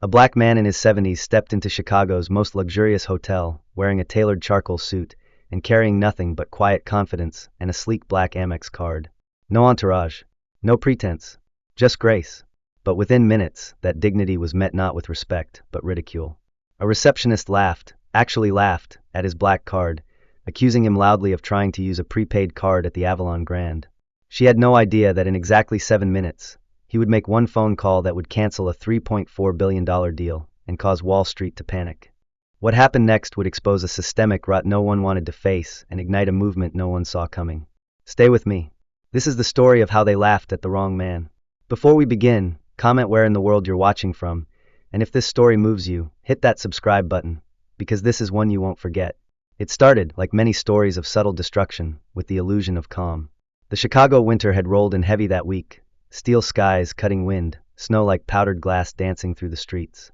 A black man in his 70s stepped into Chicago's most luxurious hotel, wearing a tailored charcoal suit and carrying nothing but quiet confidence and a sleek black Amex card. No entourage, no pretense, just grace. But within minutes, that dignity was met not with respect, but ridicule. A receptionist laughed, actually laughed, at his black card, accusing him loudly of trying to use a prepaid card at the Avalon Grand. She had no idea that in exactly 7 minutes, he would make one phone call that would cancel a $3.4 billion deal and cause Wall Street to panic. What happened next would expose a systemic rot no one wanted to face and ignite a movement no one saw coming. Stay with me. This is the story of how they laughed at the wrong man. Before we begin, comment where in the world you're watching from, and if this story moves you, hit that subscribe button, because this is one you won't forget. It started, like many stories of subtle destruction, with the illusion of calm. The Chicago winter had rolled in heavy that week, steel skies cutting wind, snow like powdered glass dancing through the streets.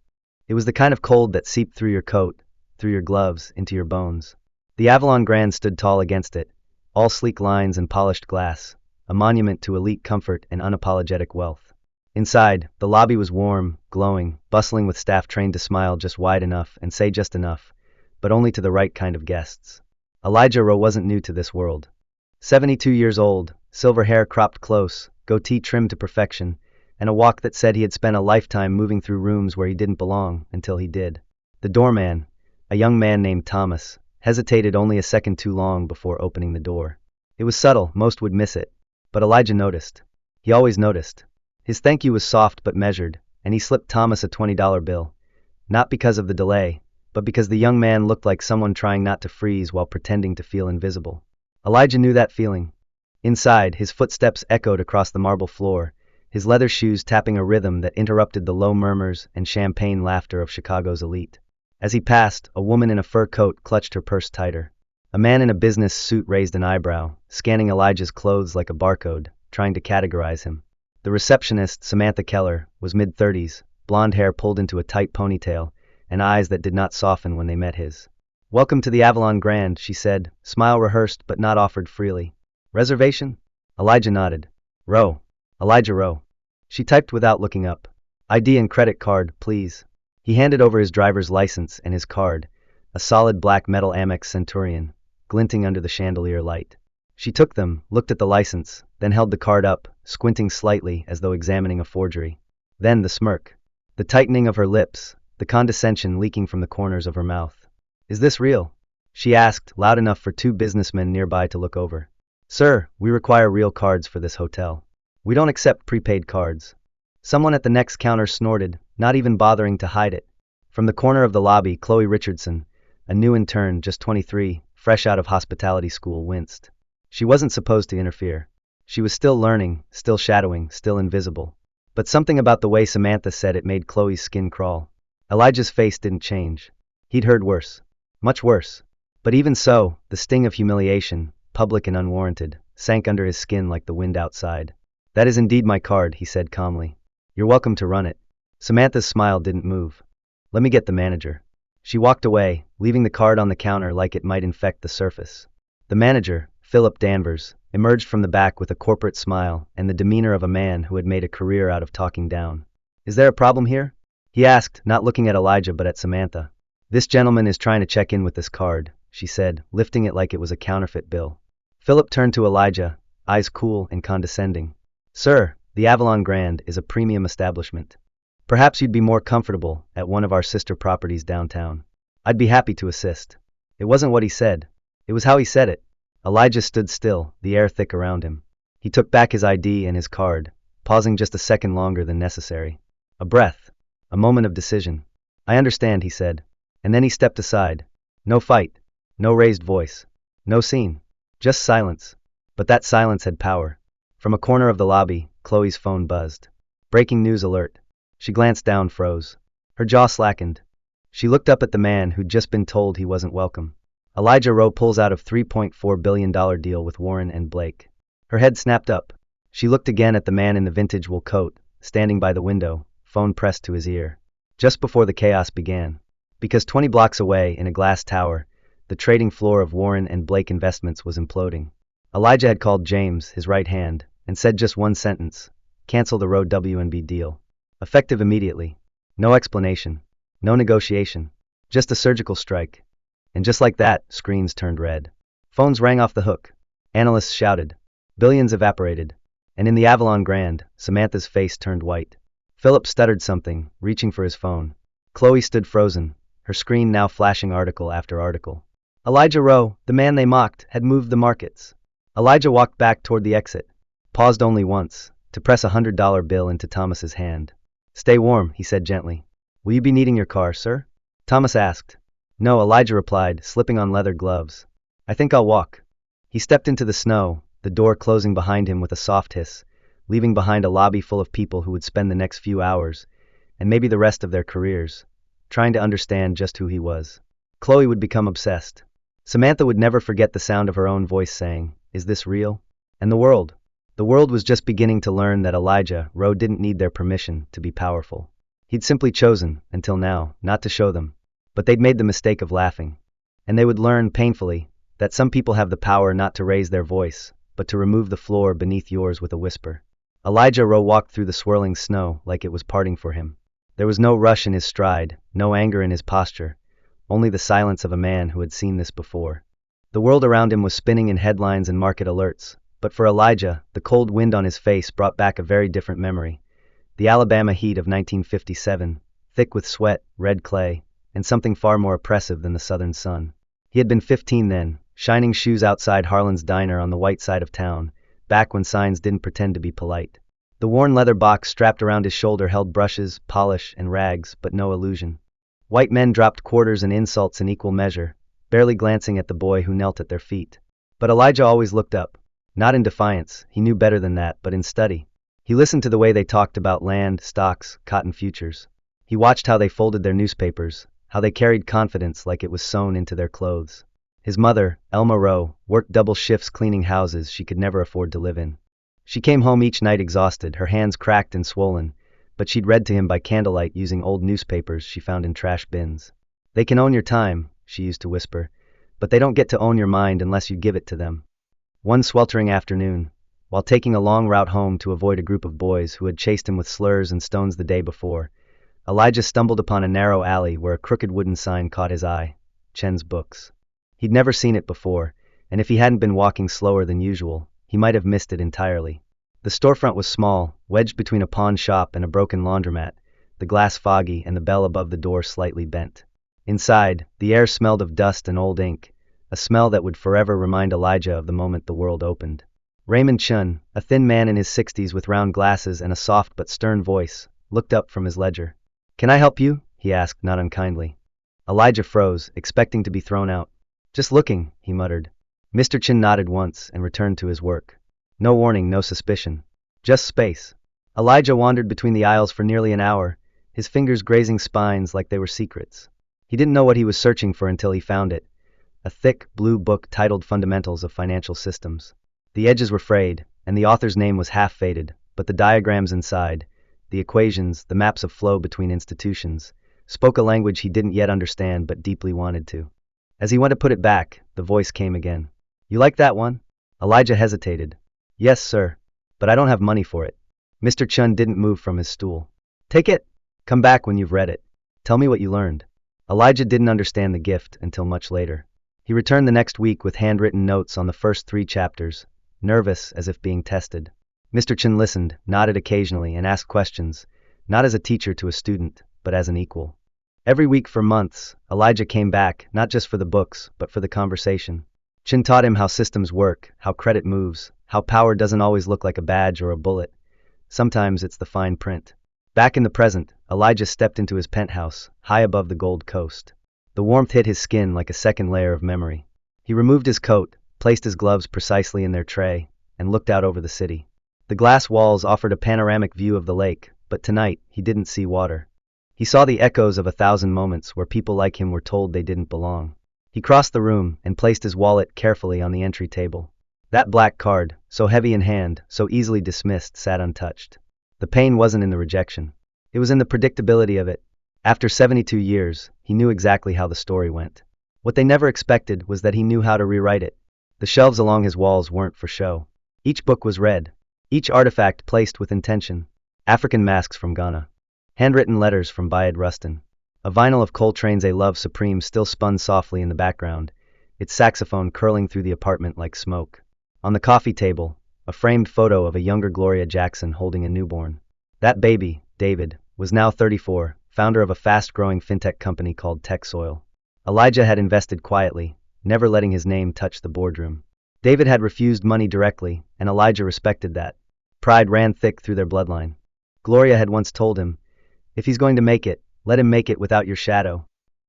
It was the kind of cold that seeped through your coat, through your gloves, into your bones. The Avalon Grand stood tall against it, all sleek lines and polished glass, a monument to elite comfort and unapologetic wealth. Inside, the lobby was warm, glowing, bustling with staff trained to smile just wide enough and say just enough, but only to the right kind of guests. Elijah Rowe wasn't new to this world. 72 years old, silver hair cropped close, goatee trimmed to perfection, and a walk that said he had spent a lifetime moving through rooms where he didn't belong until he did. The doorman, a young man named Thomas, hesitated only a second too long before opening the door. It was subtle, most would miss it, but Elijah noticed. He always noticed. His thank you was soft but measured, and he slipped Thomas a $20 bill, not because of the delay, but because the young man looked like someone trying not to freeze while pretending to feel invisible. Elijah knew that feeling. Inside, his footsteps echoed across the marble floor, his leather shoes tapping a rhythm that interrupted the low murmurs and champagne laughter of Chicago's elite. As he passed, a woman in a fur coat clutched her purse tighter. A man in a business suit raised an eyebrow, scanning Elijah's clothes like a barcode, trying to categorize him. The receptionist, Samantha Keller, was mid-30s, blonde hair pulled into a tight ponytail, and eyes that did not soften when they met his. "Welcome to the Avalon Grand," she said, smile rehearsed but not offered freely. "Reservation?" Elijah nodded. "Rowe. Elijah Rowe." She typed without looking up. "ID and credit card, please." He handed over his driver's license and his card, a solid black metal Amex Centurion, glinting under the chandelier light. She took them, looked at the license, then held the card up, squinting slightly as though examining a forgery. Then the smirk. The tightening of her lips, the condescension leaking from the corners of her mouth. "Is this real?" she asked, loud enough for 2 businessmen nearby to look over. "Sir, we require real cards for this hotel. We don't accept prepaid cards." Someone at the next counter snorted, not even bothering to hide it. From the corner of the lobby, Chloe Richardson, a new intern, just 23, fresh out of hospitality school, winced. She wasn't supposed to interfere. She was still learning, still shadowing, still invisible. But something about the way Samantha said it made Chloe's skin crawl. Elijah's face didn't change. He'd heard worse. Much worse. But even so, the sting of humiliation, public and unwarranted, sank under his skin like the wind outside. "That is indeed my card," he said calmly. "You're welcome to run it." Samantha's smile didn't move. "Let me get the manager." She walked away, leaving the card on the counter like it might infect the surface. The manager, Philip Danvers, emerged from the back with a corporate smile and the demeanor of a man who had made a career out of talking down. "Is there a problem here?" he asked, not looking at Elijah but at Samantha. "This gentleman is trying to check in with this card," she said, lifting it like it was a counterfeit bill. Philip turned to Elijah, eyes cool and condescending. "Sir, the Avalon Grand is a premium establishment. Perhaps you'd be more comfortable at one of our sister properties downtown. I'd be happy to assist." It wasn't what he said. It was how he said it. Elijah stood still, the air thick around him. He took back his ID and his card, pausing just a second longer than necessary. A breath. A moment of decision. "I understand," he said. And then he stepped aside. No fight. No raised voice. No scene. Just silence. But that silence had power. From a corner of the lobby, Chloe's phone buzzed. Breaking news alert. She glanced down, froze. Her jaw slackened. She looked up at the man who'd just been told he wasn't welcome. Elijah Rowe pulls out of $3.4 billion deal with Warren and Blake. Her head snapped up. She looked again at the man in the vintage wool coat, standing by the window, phone pressed to his ear. Just before the chaos began. Because 20 blocks away, in a glass tower, the trading floor of Warren and Blake Investments was imploding. Elijah had called James, his right hand, and said just one sentence: "Cancel the Rowe W&B deal. Effective immediately." No explanation. No negotiation. Just a surgical strike. And just like that, screens turned red. Phones rang off the hook. Analysts shouted. Billions evaporated. And in the Avalon Grand, Samantha's face turned white. Philip stuttered something, reaching for his phone. Chloe stood frozen, her screen now flashing article after article. Elijah Rowe, the man they mocked, had moved the markets. Elijah walked back toward the exit, paused only once, to press a $100 bill into Thomas's hand. Stay warm, he said gently. Will you be needing your car, sir? Thomas asked. No, Elijah replied, slipping on leather gloves. I think I'll walk. He stepped into the snow, the door closing behind him with a soft hiss, leaving behind a lobby full of people who would spend the next few hours, and maybe the rest of their careers, trying to understand just who he was. Chloe would become obsessed. Samantha would never forget the sound of her own voice saying, "Is this real?" And the world was just beginning to learn that Elijah Rowe didn't need their permission to be powerful. He'd simply chosen, until now, not to show them. But they'd made the mistake of laughing. And they would learn, painfully, that some people have the power not to raise their voice, but to remove the floor beneath yours with a whisper. Elijah Rowe walked through the swirling snow like it was parting for him. There was no rush in his stride, no anger in his posture, only the silence of a man who had seen this before. The world around him was spinning in headlines and market alerts, but for Elijah, the cold wind on his face brought back a very different memory. The Alabama heat of 1957, thick with sweat, red clay, and something far more oppressive than the southern sun. He had been 15 then, shining shoes outside Harlan's diner on the white side of town, back when signs didn't pretend to be polite. The worn leather box strapped around his shoulder held brushes, polish, and rags, but no illusion. White men dropped quarters and insults in equal measure, barely glancing at the boy who knelt at their feet. But Elijah always looked up. Not in defiance, he knew better than that, but in study. He listened to the way they talked about land, stocks, cotton futures. He watched how they folded their newspapers, how they carried confidence like it was sewn into their clothes. His mother, Elma Rowe, worked double shifts cleaning houses she could never afford to live in. She came home each night exhausted, her hands cracked and swollen, but she'd read to him by candlelight using old newspapers she found in trash bins. They can own your time, she used to whisper, but they don't get to own your mind unless you give it to them. One sweltering afternoon, while taking a long route home to avoid a group of boys who had chased him with slurs and stones the day before, Elijah stumbled upon a narrow alley where a crooked wooden sign caught his eye, Chen's Books. He'd never seen it before, and if he hadn't been walking slower than usual, he might have missed it entirely. The storefront was small, wedged between a pawn shop and a broken laundromat, the glass foggy and the bell above the door slightly bent. Inside, the air smelled of dust and old ink, a smell that would forever remind Elijah of the moment the world opened. Raymond Chun, a thin man in his 60s with round glasses and a soft but stern voice, looked up from his ledger. "Can I help you?" he asked, not unkindly. Elijah froze, expecting to be thrown out. "Just looking," he muttered. Mr. Chin nodded once and returned to his work. No warning, no suspicion. Just space. Elijah wandered between the aisles for nearly an hour, his fingers grazing spines like they were secrets. He didn't know what he was searching for until he found it. A thick, blue book titled Fundamentals of Financial Systems. The edges were frayed, and the author's name was half-faded, but the diagrams inside, the equations, the maps of flow between institutions, spoke a language he didn't yet understand but deeply wanted to. As he went to put it back, the voice came again. "You like that one?" Elijah hesitated. "Yes, sir. But I don't have money for it." Mr. Chun didn't move from his stool. "Take it. Come back when you've read it. Tell me what you learned." Elijah didn't understand the gift until much later. He returned the next week with handwritten notes on the first 3 chapters, nervous as if being tested. Mr. Chin listened, nodded occasionally, and asked questions, not as a teacher to a student, but as an equal. Every week for months, Elijah came back, not just for the books, but for the conversation. Chin taught him how systems work, how credit moves, how power doesn't always look like a badge or a bullet. Sometimes it's the fine print. Back in the present, Elijah stepped into his penthouse, high above the Gold Coast. The warmth hit his skin like a second layer of memory. He removed his coat, placed his gloves precisely in their tray, and looked out over the city. The glass walls offered a panoramic view of the lake, but tonight he didn't see water. He saw the echoes of 1,000 moments where people like him were told they didn't belong. He crossed the room and placed his wallet carefully on the entry table. That black card, so heavy in hand, so easily dismissed, sat untouched. The pain wasn't in the rejection. It was in the predictability of it. After 72 years, he knew exactly how the story went. What they never expected was that he knew how to rewrite it. The shelves along his walls weren't for show. Each book was read. Each artifact placed with intention. African masks from Ghana. Handwritten letters from Bayed Rustin. A vinyl of Coltrane's A Love Supreme still spun softly in the background, its saxophone curling through the apartment like smoke. On the coffee table, a framed photo of a younger Gloria Jackson holding a newborn. That baby, David, was now 34, founder of a fast-growing fintech company called TechSoil. Elijah had invested quietly, never letting his name touch the boardroom. David had refused money directly, and Elijah respected that. Pride ran thick through their bloodline. Gloria had once told him, "If he's going to make it, let him make it without your shadow."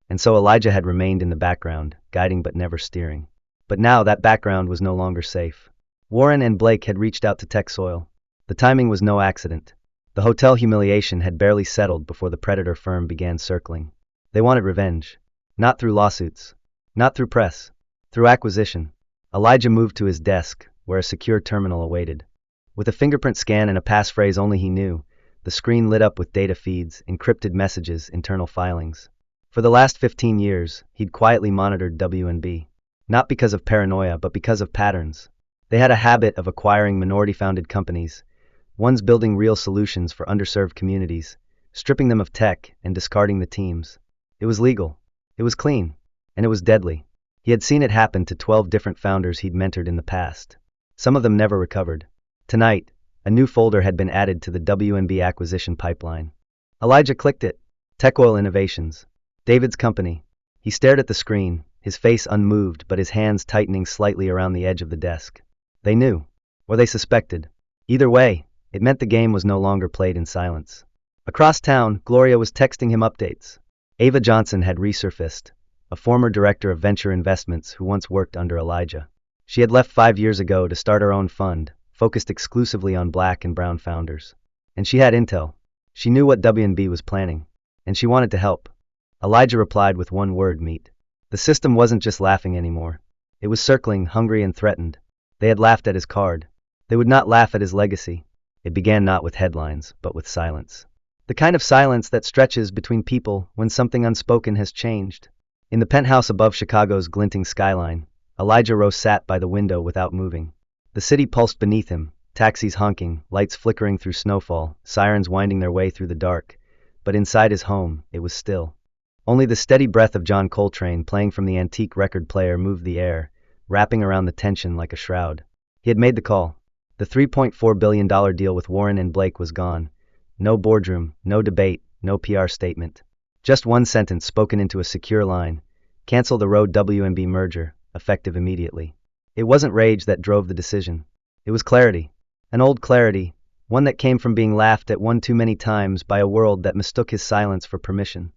And so Elijah had remained in the background, guiding but never steering. But now that background was no longer safe. Warren and Blake had reached out to TechSoil. The timing was no accident. The hotel humiliation had barely settled before the predator firm began circling. They wanted revenge. Not through lawsuits. Not through press. Through acquisition. Elijah moved to his desk, where a secure terminal awaited. With a fingerprint scan and a passphrase only he knew, the screen lit up with data feeds, encrypted messages, internal filings. For the last 15 years, he'd quietly monitored WNB. Not because of paranoia, but because of patterns. They had a habit of acquiring minority-founded companies, ones building real solutions for underserved communities, stripping them of tech and discarding the teams. It was legal. It was clean. And it was deadly. He had seen it happen to 12 different founders he'd mentored in the past. Some of them never recovered. Tonight, a new folder had been added to the WNB acquisition pipeline. Elijah clicked it. TechOil Innovations. David's company. He stared at the screen, his face unmoved but his hands tightening slightly around the edge of the desk. They knew. Or they suspected. Either way, it meant the game was no longer played in silence. Across town, Gloria was texting him updates. Ava Johnson had resurfaced, a former director of venture investments who once worked under Elijah. She had left 5 years ago to start her own fund, focused exclusively on Black and brown founders. And she had intel. She knew what WNB was planning. And she wanted to help. Elijah replied with one word: meet. The system wasn't just laughing anymore. It was circling, hungry and threatened. They had laughed at his card. They would not laugh at his legacy. It began not with headlines, but with silence. The kind of silence that stretches between people when something unspoken has changed. In the penthouse above Chicago's glinting skyline, Elijah Rowe sat by the window without moving. The city pulsed beneath him, taxis honking, lights flickering through snowfall, sirens winding their way through the dark. But inside his home, it was still. Only the steady breath of John Coltrane playing from the antique record player moved the air, wrapping around the tension like a shroud. He had made the call. The $3.4 billion deal with Warren and Blake was gone. No boardroom, no debate, no PR statement. Just one sentence spoken into a secure line. Cancel the Rowe WNB merger, effective immediately. It wasn't rage that drove the decision. It was clarity. An old clarity, one that came from being laughed at one too many times by a world that mistook his silence for permission.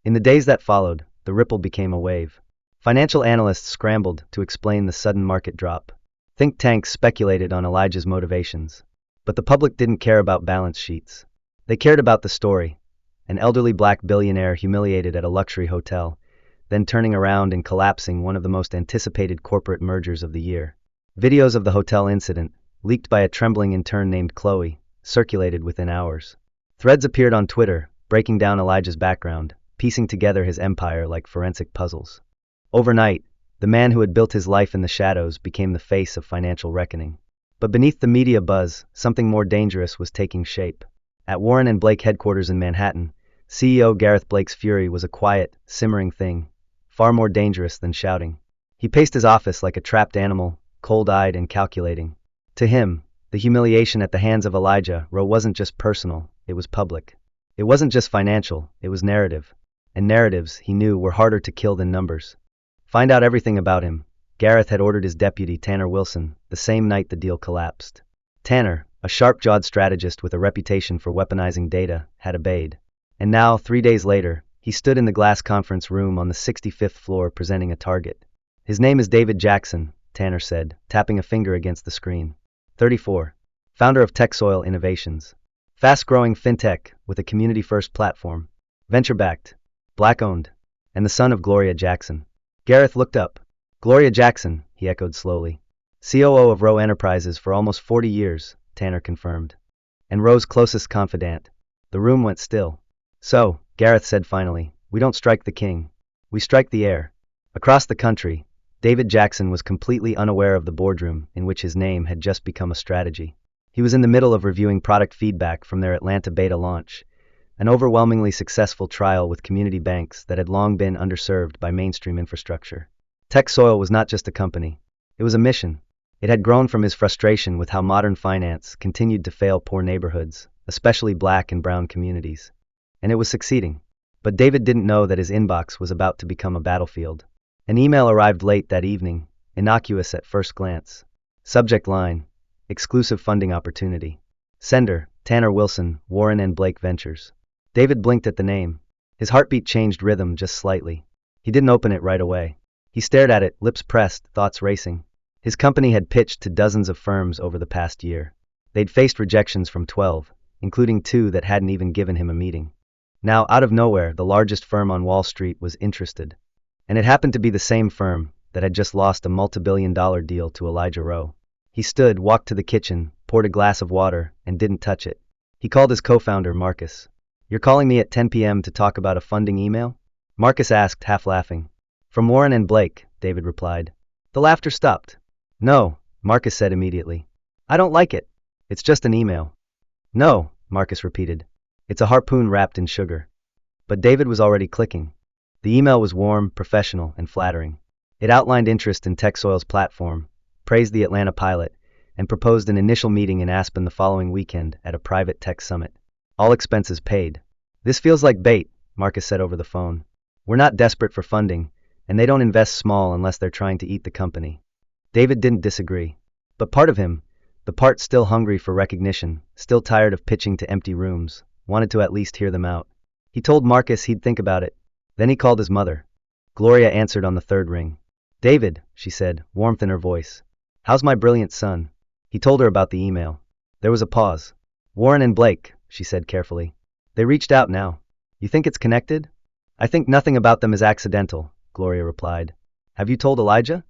In the days that followed, the ripple became a wave. Financial analysts scrambled to explain the sudden market drop. Think tanks speculated on Elijah's motivations. But the public didn't care about balance sheets. They cared about the story. An elderly Black billionaire humiliated at a luxury hotel, then turning around and collapsing one of the most anticipated corporate mergers of the year. Videos of the hotel incident, leaked by a trembling intern named Chloe, circulated within hours. Threads appeared on Twitter, breaking down Elijah's background, piecing together his empire like forensic puzzles. Overnight, the man who had built his life in the shadows became the face of financial reckoning. But beneath the media buzz, something more dangerous was taking shape. At Warren and Blake headquarters in Manhattan, CEO Gareth Blake's fury was a quiet, simmering thing, far more dangerous than shouting. He paced his office like a trapped animal, cold-eyed and calculating. To him, the humiliation at the hands of Elijah Rowe wasn't just personal, it was public. It wasn't just financial, it was narrative. And narratives, he knew, were harder to kill than numbers. Find out everything about him. Gareth had ordered his deputy, Tanner Wilson, the same night the deal collapsed. Tanner, a sharp-jawed strategist with a reputation for weaponizing data, had obeyed. And now, 3 days later, he stood in the glass conference room on the 65th floor presenting a target. His name is David Jackson, Tanner said, tapping a finger against the screen. 34. Founder of TechSoil Innovations. Fast-growing fintech with a community-first platform. Venture-backed. Black-owned. And the son of Gloria Jackson. Gareth looked up. Gloria Jackson, he echoed slowly. COO of Rowe Enterprises for almost 40 years, Tanner confirmed. And Rowe's closest confidant. The room went still. So, Gareth said finally, we don't strike the king. We strike the heir. Across the country, David Jackson was completely unaware of the boardroom in which his name had just become a strategy. He was in the middle of reviewing product feedback from their Atlanta beta launch, an overwhelmingly successful trial with community banks that had long been underserved by mainstream infrastructure. Tech Soil was not just a company. It was a mission. It had grown from his frustration with how modern finance continued to fail poor neighborhoods, especially black and brown communities. And it was succeeding. But David didn't know that his inbox was about to become a battlefield. An email arrived late that evening, innocuous at first glance. Subject line: exclusive funding opportunity. Sender: Tanner Wilson, Warren and Blake Ventures. David blinked at the name. His heartbeat changed rhythm just slightly. He didn't open it right away. He stared at it, lips pressed, thoughts racing. His company had pitched to dozens of firms over the past year. They'd faced rejections from 12, including 2 that hadn't even given him a meeting. Now, out of nowhere, the largest firm on Wall Street was interested. And it happened to be the same firm that had just lost a multi-billion-dollar deal to Elijah Rowe. He stood, walked to the kitchen, poured a glass of water, and didn't touch it. He called his co-founder, Marcus. "You're calling me at 10 p.m. to talk about a funding email?" Marcus asked, half laughing. "From Warren and Blake," David replied. The laughter stopped. "No," Marcus said immediately. "I don't like it. It's just an email." "No," Marcus repeated. "It's a harpoon wrapped in sugar." But David was already clicking. The email was warm, professional, and flattering. It outlined interest in TechSoil's platform, praised the Atlanta pilot, and proposed an initial meeting in Aspen the following weekend at a private tech summit. All expenses paid. "This feels like bait," Marcus said over the phone. "We're not desperate for funding, and they don't invest small unless they're trying to eat the company." David didn't disagree. But part of him, the part still hungry for recognition, still tired of pitching to empty rooms, wanted to at least hear them out. He told Marcus he'd think about it. Then he called his mother. Gloria answered on the third ring. "David," she said, warmth in her voice. "How's my brilliant son?" He told her about the email. There was a pause. "Warren and Blake," she said carefully. "They reached out now. You think it's connected?" "I think nothing about them is accidental," Gloria replied. "Have you told Elijah?"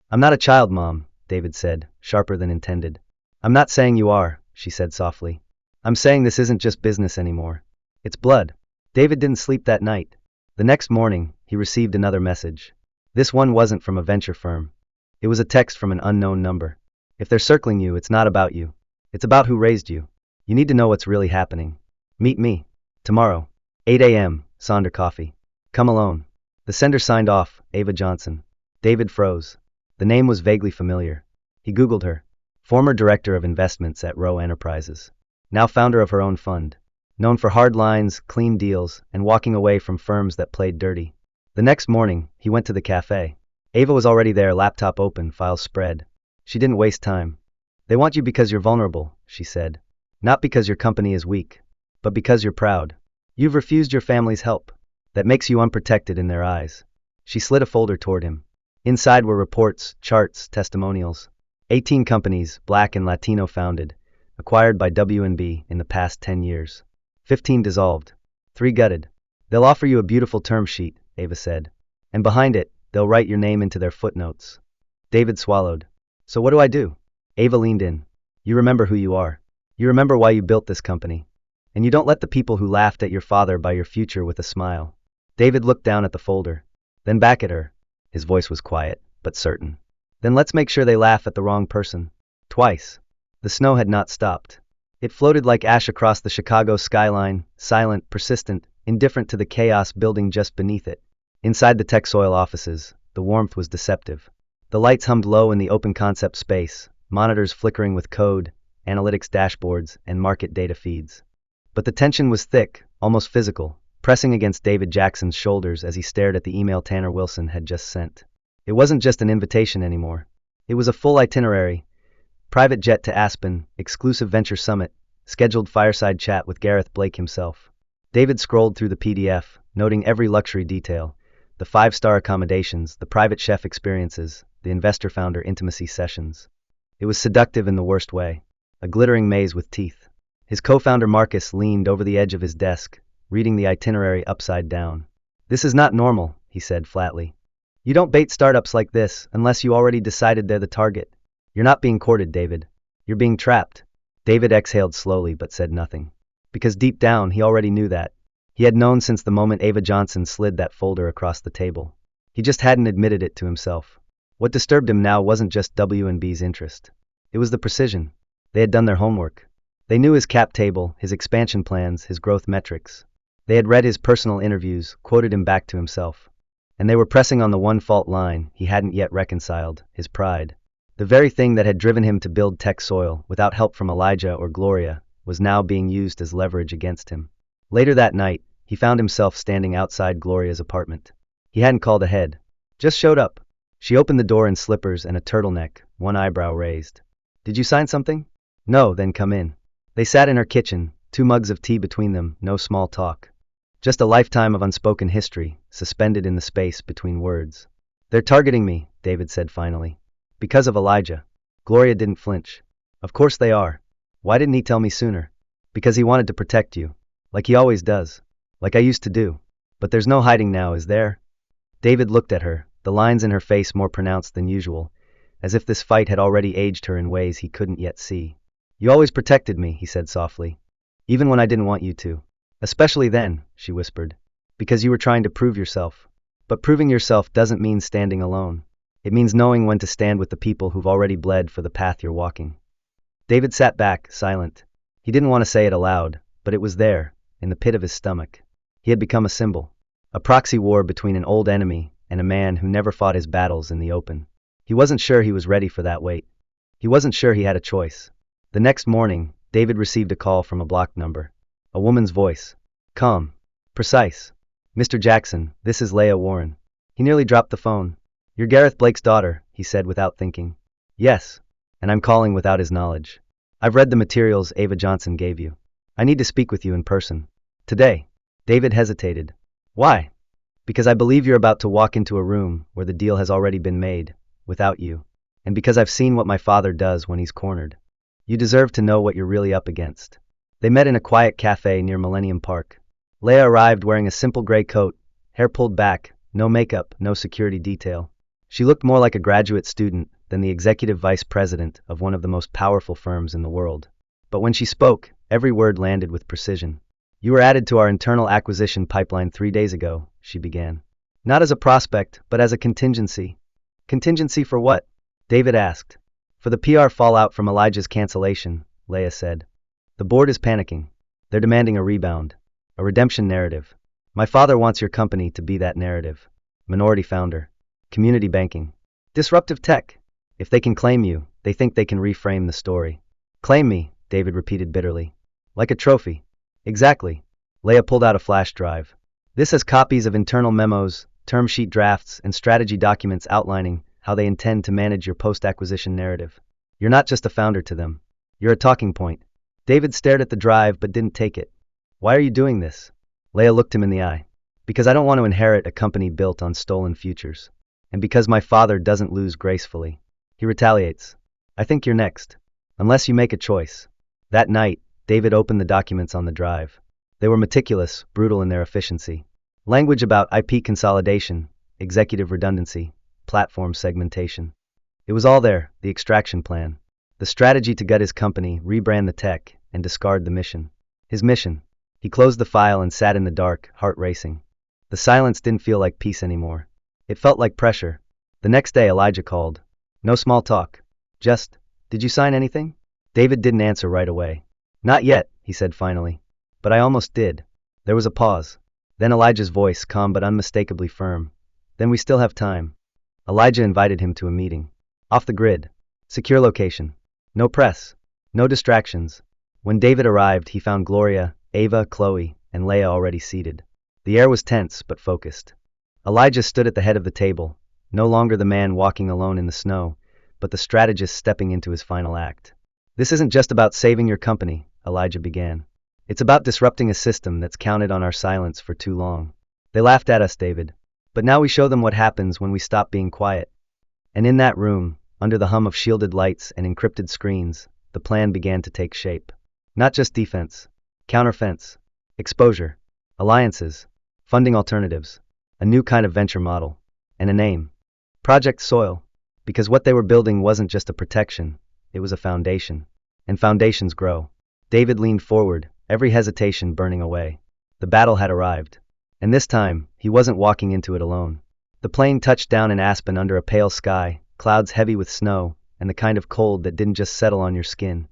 "I'm not a child, Mom," David said, sharper than intended. "I'm not saying you are," she said softly. "I'm saying this isn't just business anymore. It's blood." David didn't sleep that night. The next morning, he received another message. This one wasn't from a venture firm. It was a text from an unknown number. "If they're circling you, it's not about you. It's about who raised you. You need to know what's really happening. Meet me. Tomorrow. 8 a.m., Sonder Coffee. Come alone." The sender signed off, Ava Johnson. David froze. The name was vaguely familiar. He Googled her. Former director of investments at Rowe Enterprises. Now founder of her own fund. Known for hard lines, clean deals, and walking away from firms that played dirty. The next morning, he went to the cafe. Ava was already there, laptop open, files spread. She didn't waste time. "They want you because you're vulnerable," she said. "Not because your company is weak, but because you're proud. You've refused your family's help. That makes you unprotected in their eyes." She slid a folder toward him. Inside were reports, charts, testimonials. 18 companies, Black and Latino founded, acquired by W&B in the past 10 years. 15 dissolved. 3 gutted. "They'll offer you a beautiful term sheet," Ava said. "And behind it, they'll write your name into their footnotes." David swallowed. "So what do I do?" Ava leaned in. "You remember who you are. You remember why you built this company. And you don't let the people who laughed at your father buy your future with a smile." David looked down at the folder, then back at her. His voice was quiet, but certain. "Then let's make sure they laugh at the wrong person. Twice." The snow had not stopped. It floated like ash across the Chicago skyline, silent, persistent, indifferent to the chaos building just beneath it. Inside the TechSoil offices, the warmth was deceptive. The lights hummed low in the open concept space, monitors flickering with code, analytics dashboards, and market data feeds. But the tension was thick, almost physical, pressing against David Jackson's shoulders as he stared at the email Tanner Wilson had just sent. It wasn't just an invitation anymore. It was a full itinerary. Private jet to Aspen, exclusive venture summit, scheduled fireside chat with Gareth Blake himself. David scrolled through the PDF, noting every luxury detail: the 5-star accommodations, the private chef experiences, the investor-founder intimacy sessions. It was seductive in the worst way, a glittering maze with teeth. His co-founder Marcus leaned over the edge of his desk, reading the itinerary upside down. "This is not normal," he said flatly. "You don't bait startups like this unless you already decided they're the target. You're not being courted, David. You're being trapped." David exhaled slowly but said nothing. Because deep down, he already knew that. He had known since the moment Ava Johnson slid that folder across the table. He just hadn't admitted it to himself. What disturbed him now wasn't just W&B's interest. It was the precision. They had done their homework. They knew his cap table, his expansion plans, his growth metrics. They had read his personal interviews, quoted him back to himself. And they were pressing on the one fault line he hadn't yet reconciled, his pride. The very thing that had driven him to build Tech Soil without help from Elijah or Gloria was now being used as leverage against him. Later that night, he found himself standing outside Gloria's apartment. He hadn't called ahead. Just showed up. She opened the door in slippers and a turtleneck, one eyebrow raised. Did you sign something? No, then come in. They sat in her kitchen, 2 mugs of tea between them, no small talk. Just a lifetime of unspoken history, suspended in the space between words. They're targeting me, David said finally. Because of Elijah. Gloria didn't flinch. Of course they are. Why didn't he tell me sooner? Because he wanted to protect you. Like he always does. Like I used to do. But there's no hiding now, is there? David looked at her, the lines in her face more pronounced than usual, as if this fight had already aged her in ways he couldn't yet see. You always protected me, he said softly. Even when I didn't want you to. Especially then, she whispered. Because you were trying to prove yourself. But proving yourself doesn't mean standing alone. It means knowing when to stand with the people who've already bled for the path you're walking. David sat back, silent. He didn't want to say it aloud, but it was there, in the pit of his stomach. He had become a symbol. A proxy war between an old enemy and a man who never fought his battles in the open. He wasn't sure he was ready for that weight. He wasn't sure he had a choice. The next morning, David received a call from a blocked number. A woman's voice. Calm. Precise. Mr. Jackson, this is Leah Warren. He nearly dropped the phone. You're Gareth Blake's daughter, he said without thinking. Yes. And I'm calling without his knowledge. I've read the materials Ava Johnson gave you. I need to speak with you in person. Today. David hesitated. Why? Because I believe you're about to walk into a room where the deal has already been made, without you. And because I've seen what my father does when he's cornered. You deserve to know what you're really up against. They met in a quiet cafe near Millennium Park. Leah arrived wearing a simple gray coat, hair pulled back, no makeup, no security detail. She looked more like a graduate student than the executive vice president of one of the most powerful firms in the world. But when she spoke, every word landed with precision. You were added to our internal acquisition pipeline 3 days ago, she began. Not as a prospect, but as a contingency. Contingency for what? David asked. For the PR fallout from Elijah's cancellation, Leah said. The board is panicking. They're demanding a rebound. A redemption narrative. My father wants your company to be that narrative. Minority founder. Community banking. Disruptive tech. If they can claim you, they think they can reframe the story. Claim me, David repeated bitterly. Like a trophy. Exactly. Leah pulled out a flash drive. This has copies of internal memos, term sheet drafts, and strategy documents outlining how they intend to manage your post-acquisition narrative. You're not just a founder to them. You're a talking point. David stared at the drive but didn't take it. Why are you doing this? Leah looked him in the eye. Because I don't want to inherit a company built on stolen futures. And because my father doesn't lose gracefully. He retaliates. I think you're next. Unless you make a choice. That night, David opened the documents on the drive. They were meticulous, brutal in their efficiency. Language about IP consolidation, executive redundancy, platform segmentation. It was all there, the extraction plan. The strategy to gut his company, rebrand the tech, and discard the mission. His mission. He closed the file and sat in the dark, heart racing. The silence didn't feel like peace anymore. It felt like pressure. The next day Elijah called. No small talk. Just, did you sign anything? David didn't answer right away. Not yet, he said finally. But I almost did. There was a pause. Then Elijah's voice, calm but unmistakably firm. Then we still have time. Elijah invited him to a meeting. Off the grid. Secure location. No press. No distractions. When David arrived, he found Gloria, Ava, Chloe, and Leah already seated. The air was tense but focused. Elijah stood at the head of the table, no longer the man walking alone in the snow, but the strategist stepping into his final act. This isn't just about saving your company, Elijah began. It's about disrupting a system that's counted on our silence for too long. They laughed at us, David. But now we show them what happens when we stop being quiet. And in that room, under the hum of shielded lights and encrypted screens, the plan began to take shape. Not just defense, counteroffense, exposure, alliances, funding alternatives, a new kind of venture model, and a name. Project Soil. Because what they were building wasn't just a protection, it was a foundation. And foundations grow. David leaned forward, every hesitation burning away. The battle had arrived. And this time, he wasn't walking into it alone. The plane touched down in Aspen under a pale sky, clouds heavy with snow, and the kind of cold that didn't just settle on your skin.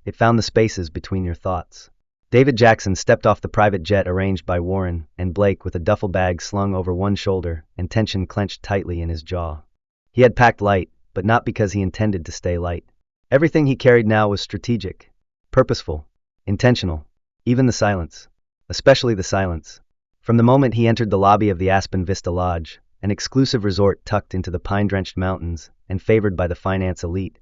It found the spaces between your thoughts. David Jackson stepped off the private jet arranged by Warren and Blake with a duffel bag slung over one shoulder and tension clenched tightly in his jaw. He had packed light, but not because he intended to stay light. Everything he carried now was strategic, purposeful, intentional, even the silence. Especially the silence. From the moment he entered the lobby of the Aspen Vista Lodge, an exclusive resort tucked into the pine-drenched mountains and favored by the finance elite,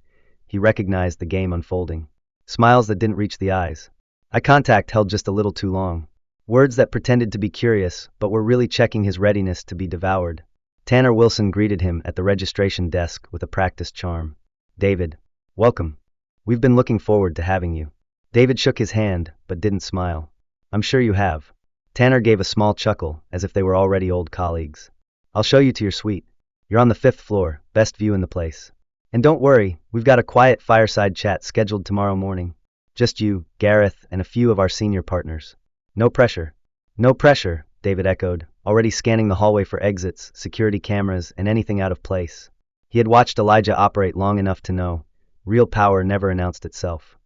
he recognized the game unfolding. Smiles that didn't reach the eyes. Eye contact held just a little too long. Words that pretended to be curious but were really checking his readiness to be devoured. Tanner Wilson greeted him at the registration desk with a practiced charm. "David, welcome. We've been looking forward to having you." David shook his hand but didn't smile. "I'm sure you have." Tanner gave a small chuckle as if they were already old colleagues. "I'll show you to your suite. You're on the 5th floor, best view in the place. And don't worry, we've got a quiet fireside chat scheduled tomorrow morning. Just you, Gareth, and a few of our senior partners. No pressure." "No pressure," David echoed, already scanning the hallway for exits, security cameras, and anything out of place. He had watched Elijah operate long enough to know, real power never announced itself.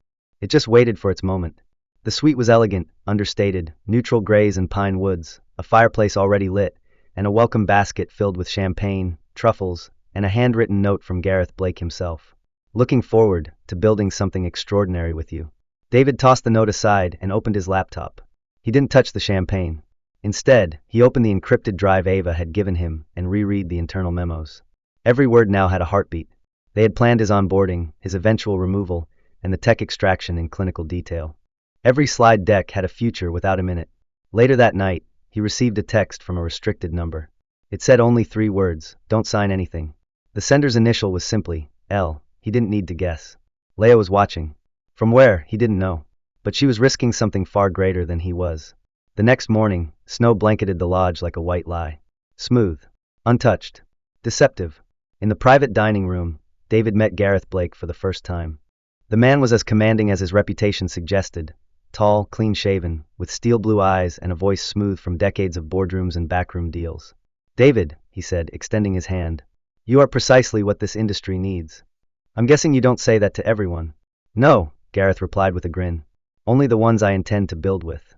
It just waited for its moment. The suite was elegant, understated, neutral grays and pine woods, a fireplace already lit, and a welcome basket filled with champagne, truffles, and a handwritten note from Gareth Blake himself. "Looking forward to building something extraordinary with you." David tossed the note aside and opened his laptop. He didn't touch the champagne. Instead, he opened the encrypted drive Ava had given him and reread the internal memos. Every word now had a heartbeat. They had planned his onboarding, his eventual removal, and the tech extraction in clinical detail. Every slide deck had a future without him in it. Later that night, he received a text from a restricted number. It said only 3 words, "Don't sign anything." The sender's initial was simply L. He didn't need to guess. Leia was watching. From where, he didn't know. But she was risking something far greater than he was. The next morning, snow blanketed the lodge like a white lie. Smooth. Untouched. Deceptive. In the private dining room, David met Gareth Blake for the first time. The man was as commanding as his reputation suggested. Tall, clean-shaven, with steel blue eyes and a voice smooth from decades of boardrooms and backroom deals. "David," he said, extending his hand, "you are precisely what this industry needs. I'm guessing you don't say that to everyone." "No," Gareth replied with a grin. "Only the ones I intend to build with."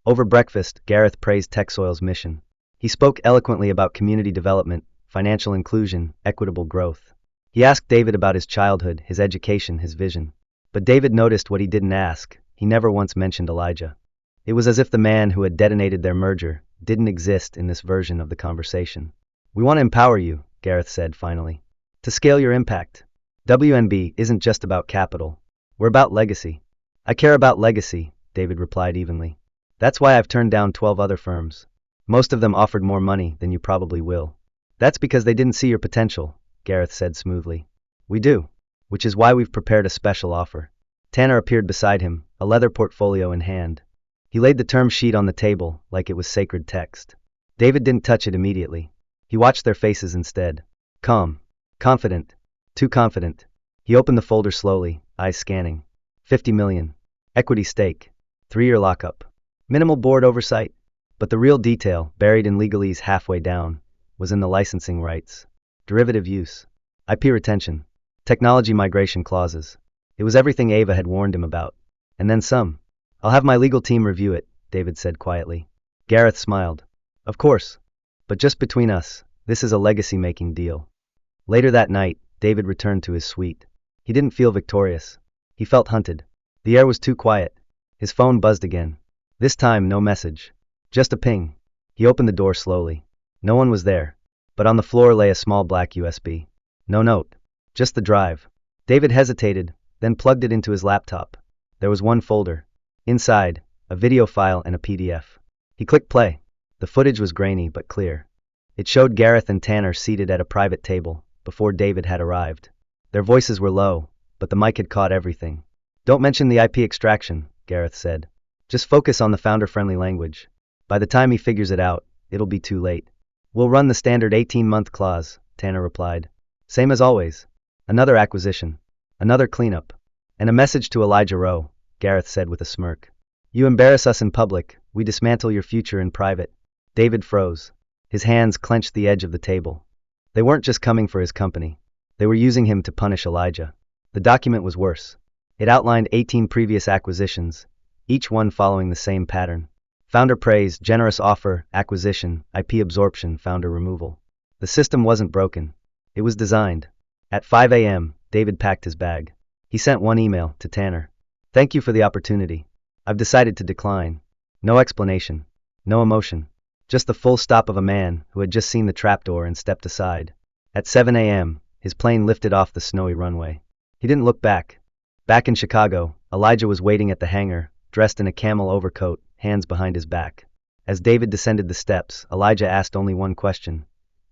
Over breakfast, Gareth praised TechSoil's mission. He spoke eloquently about community development, financial inclusion, equitable growth. He asked David about his childhood, his education, his vision. But David noticed what he didn't ask. He never once mentioned Elijah. It was as if the man who had detonated their merger didn't exist in this version of the conversation. "We want to empower you," Gareth said finally, "to scale your impact. WNB isn't just about capital. We're about legacy." "I care about legacy," David replied evenly. "That's why I've turned down 12 other firms. Most of them offered more money than you probably will." "That's because they didn't see your potential," Gareth said smoothly. "We do. Which is why we've prepared a special offer." Tanner appeared beside him, a leather portfolio in hand. He laid the term sheet on the table like it was sacred text. David didn't touch it immediately. He watched their faces instead. Calm. Confident. Too confident. He opened the folder slowly, eyes scanning. 50 million. Equity stake. 3-year lockup. Minimal board oversight. But the real detail, buried in legalese halfway down, was in the licensing rights. Derivative use. IP retention. Technology migration clauses. It was everything Ava had warned him about. And then some. "I'll have my legal team review it," David said quietly. Gareth smiled. "Of course. But just between us, this is a legacy-making deal." Later that night, David returned to his suite. He didn't feel victorious. He felt hunted. The air was too quiet. His phone buzzed again. This time, no message. Just a ping. He opened the door slowly. No one was there. But on the floor lay a small black USB. No note. Just the drive. David hesitated, then plugged it into his laptop. There was one folder. Inside, a video file and a PDF. He clicked play. The footage was grainy but clear. It showed Gareth and Tanner seated at a private table, before David had arrived. Their voices were low, but the mic had caught everything. "Don't mention the IP extraction," Gareth said. "Just focus on the founder-friendly language. By the time he figures it out, it'll be too late." "We'll run the standard 18-month clause," Tanner replied. "Same as always. Another acquisition. Another cleanup. And a message to Elijah Rowe," Gareth said with a smirk. "You embarrass us in public, we dismantle your future in private." David froze. His hands clenched the edge of the table. They weren't just coming for his company. They were using him to punish Elijah. The document was worse. It outlined 18 previous acquisitions, each one following the same pattern. Founder praise, generous offer, acquisition, IP absorption, founder removal. The system wasn't broken. It was designed. At 5 a.m., David packed his bag. He sent one email to Tanner. Thank you for the opportunity. I've decided to decline. No explanation. No emotion. Just the full stop of a man who had just seen the trapdoor and stepped aside. At 7 a.m., his plane lifted off the snowy runway. He didn't look back. Back in Chicago, Elijah was waiting at the hangar, dressed in a camel overcoat, hands behind his back. As David descended the steps, Elijah asked only one question.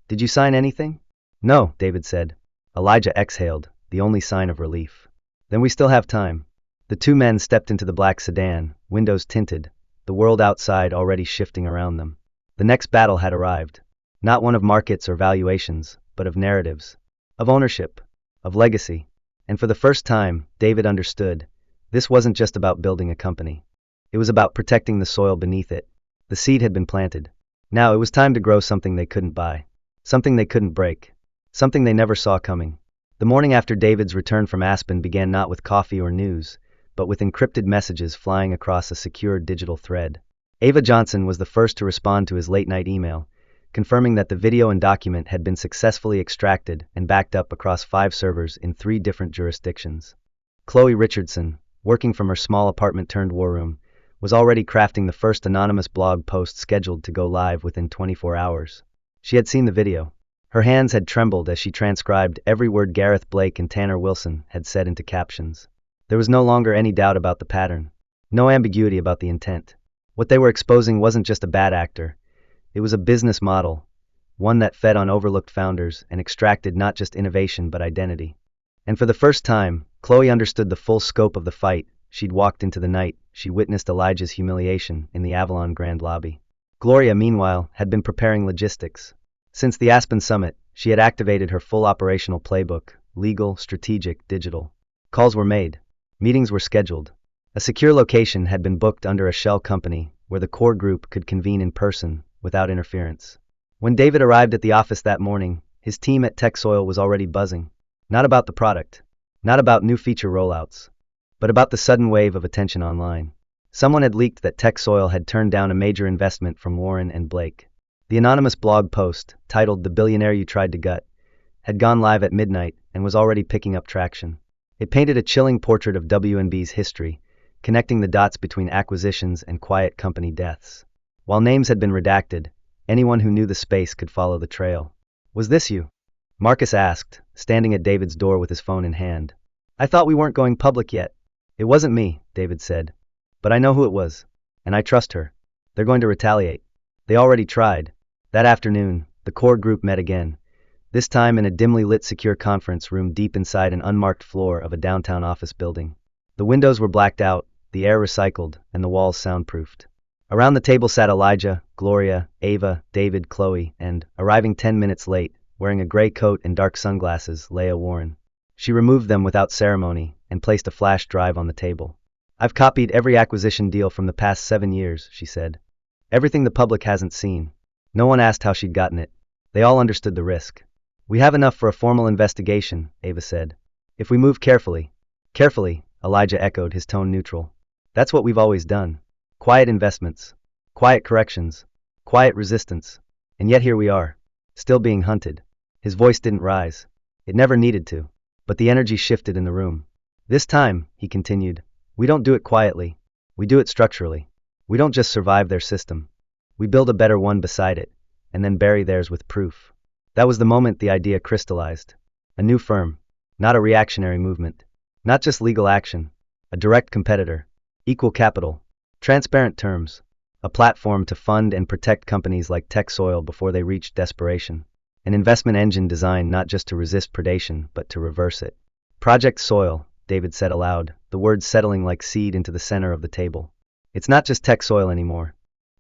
Did you sign anything? No, David said. Elijah exhaled, the only sign of relief. Then we still have time. The two men stepped into the black sedan, windows tinted, the world outside already shifting around them. The next battle had arrived. Not one of markets or valuations, but of narratives. Of ownership. Of legacy. And for the first time, David understood. This wasn't just about building a company. It was about protecting the soil beneath it. The seed had been planted. Now it was time to grow something they couldn't buy. Something they couldn't break. Something they never saw coming. The morning after David's return from Aspen began not with coffee or news, but with encrypted messages flying across a secure digital thread. Ava Johnson was the first to respond to his late-night email, confirming that the video and document had been successfully extracted and backed up across 5 servers in 3 different jurisdictions. Chloe Richardson, working from her small apartment-turned-war room, was already crafting the first anonymous blog post scheduled to go live within 24 hours. She had seen the video. Her hands had trembled as she transcribed every word Gareth Blake and Tanner Wilson had said into captions. There was no longer any doubt about the pattern. No ambiguity about the intent. What they were exposing wasn't just a bad actor. It was a business model, one that fed on overlooked founders and extracted not just innovation but identity. And for the first time, Chloe understood the full scope of the fight. She'd walked into the night, she witnessed Elijah's humiliation in the Avalon Grand Lobby. Gloria, meanwhile, had been preparing logistics. Since the Aspen Summit, she had activated her full operational playbook, legal, strategic, digital. Calls were made. Meetings were scheduled. A secure location had been booked under a shell company where the core group could convene in person without interference. When David arrived at the office that morning, his team at TechSoil was already buzzing. Not about the product, not about new feature rollouts, but about the sudden wave of attention online. Someone had leaked that TechSoil had turned down a major investment from Warren and Blake. The anonymous blog post, titled "The Billionaire You Tried to Gut," had gone live at midnight and was already picking up traction. It painted a chilling portrait of WNB's history, connecting the dots between acquisitions and quiet company deaths. While names had been redacted, anyone who knew the space could follow the trail. Was this you? Marcus asked, standing at David's door with his phone in hand. I thought we weren't going public yet. It wasn't me, David said. But I know who it was. And I trust her. They're going to retaliate. They already tried. That afternoon, the core group met again. This time in a dimly lit secure conference room deep inside an unmarked floor of a downtown office building. The windows were blacked out, the air recycled, and the walls soundproofed. Around the table sat Elijah, Gloria, Ava, David, Chloe, and, arriving 10 minutes late, wearing a gray coat and dark sunglasses, Leah Warren. She removed them without ceremony and placed a flash drive on the table. I've copied every acquisition deal from the past 7 years, she said. Everything the public hasn't seen. No one asked how she'd gotten it. They all understood the risk. We have enough for a formal investigation, Ava said. If we move carefully. Carefully, Elijah echoed, his tone neutral. That's what we've always done. Quiet investments. Quiet corrections. Quiet resistance. And yet here we are. Still being hunted. His voice didn't rise. It never needed to. But the energy shifted in the room. This time, he continued, we don't do it quietly. We do it structurally. We don't just survive their system. We build a better one beside it, and then bury theirs with proof. That was the moment the idea crystallized. A new firm. Not a reactionary movement. Not just legal action. A direct competitor. Equal capital. Transparent terms. A platform to fund and protect companies like TechSoil before they reached desperation. An investment engine designed not just to resist predation, but to reverse it. Project Soil, David said aloud, the words settling like seed into the center of the table. It's not just TechSoil anymore.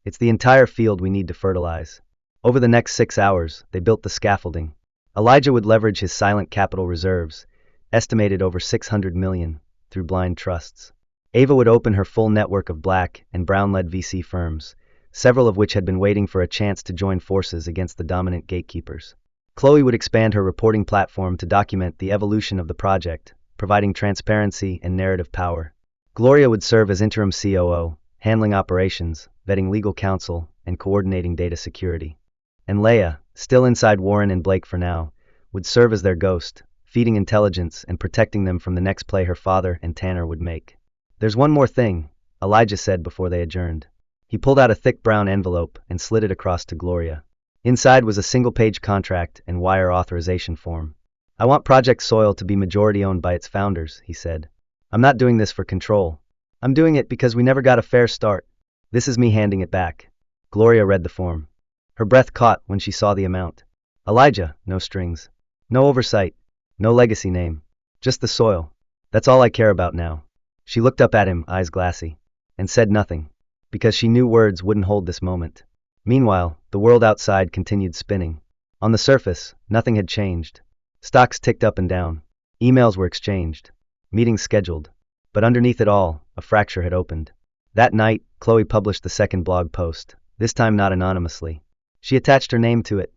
It's the entire field we need to fertilize. Over the next 6 hours, they built the scaffolding. Elijah would leverage his silent capital reserves, estimated over $600 million, through blind trusts. Ava would open her full network of black and brown-led VC firms, several of which had been waiting for a chance to join forces against the dominant gatekeepers. Chloe would expand her reporting platform to document the evolution of the project, providing transparency and narrative power. Gloria would serve as interim COO, handling operations, vetting legal counsel, and coordinating data security. And Leia, still inside Warren and Blake for now, would serve as their ghost, feeding intelligence and protecting them from the next play her father and Tanner would make. "There's one more thing," Elijah said before they adjourned. He pulled out a thick brown envelope and slid it across to Gloria. Inside was a single-page contract and wire authorization form. "I want Project Soil to be majority-owned by its founders," he said. "I'm not doing this for control. I'm doing it because we never got a fair start. This is me handing it back." Gloria read the form. Her breath caught when she saw the amount. "Elijah, no strings. No oversight. No legacy name. Just the soil. That's all I care about now." She looked up at him, eyes glassy, and said nothing, because she knew words wouldn't hold this moment. Meanwhile, the world outside continued spinning. On the surface, nothing had changed. Stocks ticked up and down. Emails were exchanged. Meetings scheduled. But underneath it all, a fracture had opened. That night, Chloe published the second blog post, this time not anonymously. She attached her name to it.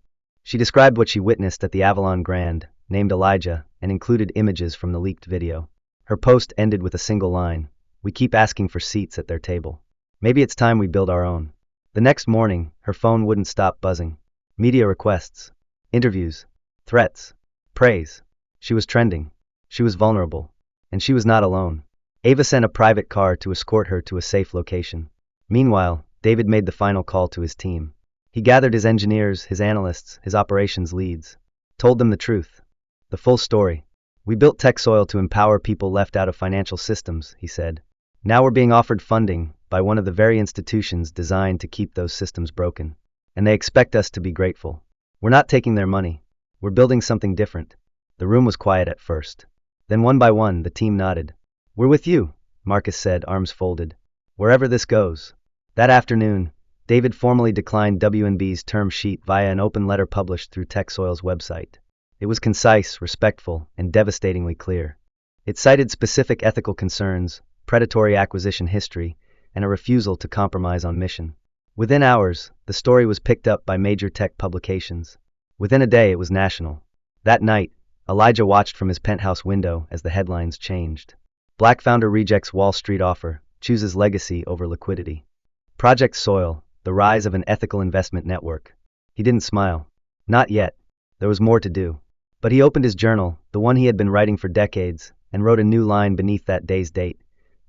She described what she witnessed at the Avalon Grand, named Elijah, and included images from the leaked video. Her post ended with a single line: "We keep asking for seats at their table. Maybe it's time we build our own." The next morning, her phone wouldn't stop buzzing. Media requests, interviews, threats, praise. She was trending. She was vulnerable. And she was not alone. Ava sent a private car to escort her to a safe location. Meanwhile, David made the final call to his team. He gathered his engineers, his analysts, his operations leads. Told them the truth. The full story. "We built TechSoil to empower people left out of financial systems," he said. "Now we're being offered funding by one of the very institutions designed to keep those systems broken. And they expect us to be grateful. We're not taking their money. We're building something different." The room was quiet at first. Then one by one, the team nodded. "We're with you," Marcus said, arms folded. "Wherever this goes." That afternoon, David formally declined W&B's term sheet via an open letter published through TechSoil's website. It was concise, respectful, and devastatingly clear. It cited specific ethical concerns, predatory acquisition history, and a refusal to compromise on mission. Within hours, the story was picked up by major tech publications. Within a day, it was national. That night, Elijah watched from his penthouse window as the headlines changed. Black founder rejects Wall Street offer, chooses legacy over liquidity. Project Soil, the rise of an ethical investment network. He didn't smile. Not yet. There was more to do. But he opened his journal, the one he had been writing for decades, and wrote a new line beneath that day's date.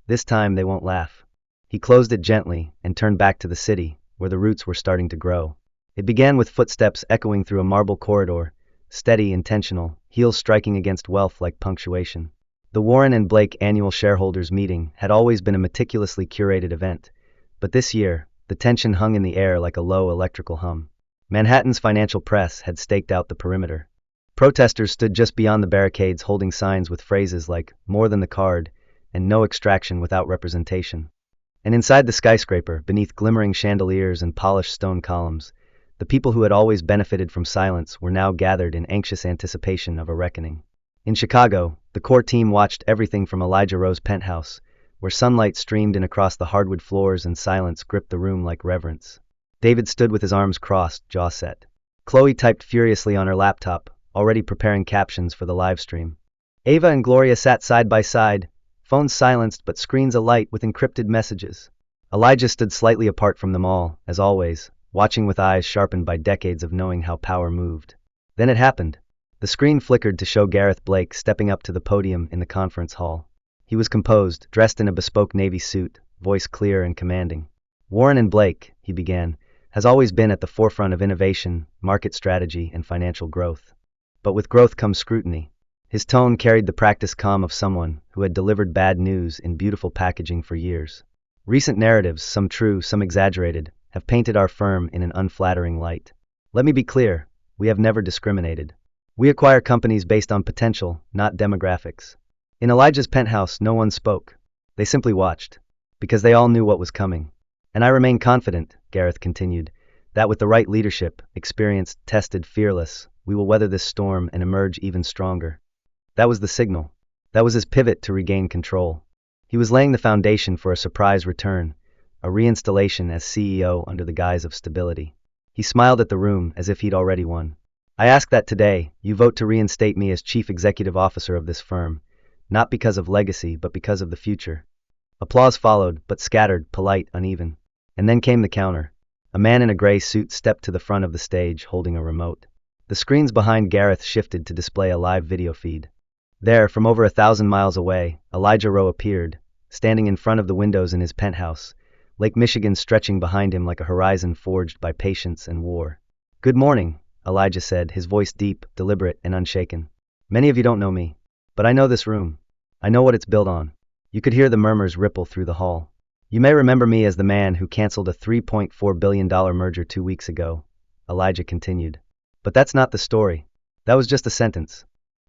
"This time they won't laugh." He closed it gently and turned back to the city, where the roots were starting to grow. It began with footsteps echoing through a marble corridor, steady, intentional, heels striking against wealth like punctuation. The Warren and Blake annual shareholders meeting had always been a meticulously curated event, but this year, the tension hung in the air like a low electrical hum. Manhattan's financial press had staked out the perimeter. Protesters stood just beyond the barricades holding signs with phrases like "more than the card" and "no extraction without representation." And inside the skyscraper, beneath glimmering chandeliers and polished stone columns, the people who had always benefited from silence were now gathered in anxious anticipation of a reckoning. In Chicago, the core team watched everything from Elijah Rowe's penthouse, where sunlight streamed in across the hardwood floors and silence gripped the room like reverence. David stood with his arms crossed, jaw set. Chloe typed furiously on her laptop, already preparing captions for the live stream. Ava and Gloria sat side by side, phones silenced but screens alight with encrypted messages. Elijah stood slightly apart from them all, as always, watching with eyes sharpened by decades of knowing how power moved. Then it happened. The screen flickered to show Gareth Blake stepping up to the podium in the conference hall. He was composed, dressed in a bespoke navy suit, voice clear and commanding. "Warren and Blake," he began, "has always been at the forefront of innovation, market strategy, and financial growth. But with growth comes scrutiny." His tone carried the practiced calm of someone who had delivered bad news in beautiful packaging for years. "Recent narratives, some true, some exaggerated, have painted our firm in an unflattering light. Let me be clear, we have never discriminated. We acquire companies based on potential, not demographics." In Elijah's penthouse, no one spoke. They simply watched, because they all knew what was coming. "And I remain confident," Gareth continued, "that with the right leadership, experienced, tested, fearless, we will weather this storm and emerge even stronger." That was the signal. That was his pivot to regain control. He was laying the foundation for a surprise return, a reinstallation as CEO under the guise of stability. He smiled at the room as if he'd already won. "I ask that today, you vote to reinstate me as Chief Executive Officer of this firm, not because of legacy but because of the future." Applause followed, but scattered, polite, uneven. And then came the counter. A man in a gray suit stepped to the front of the stage, holding a remote. The screens behind Gareth shifted to display a live video feed. There, from over 1,000 miles away, Elijah Rowe appeared, standing in front of the windows in his penthouse, Lake Michigan stretching behind him like a horizon forged by patience and war. "Good morning," Elijah said, his voice deep, deliberate, and unshaken. "Many of you don't know me, but I know this room. I know what it's built on." You could hear the murmurs ripple through the hall. "You may remember me as the man who canceled a $3.4 billion merger 2 weeks ago," Elijah continued. "But that's not the story. That was just a sentence.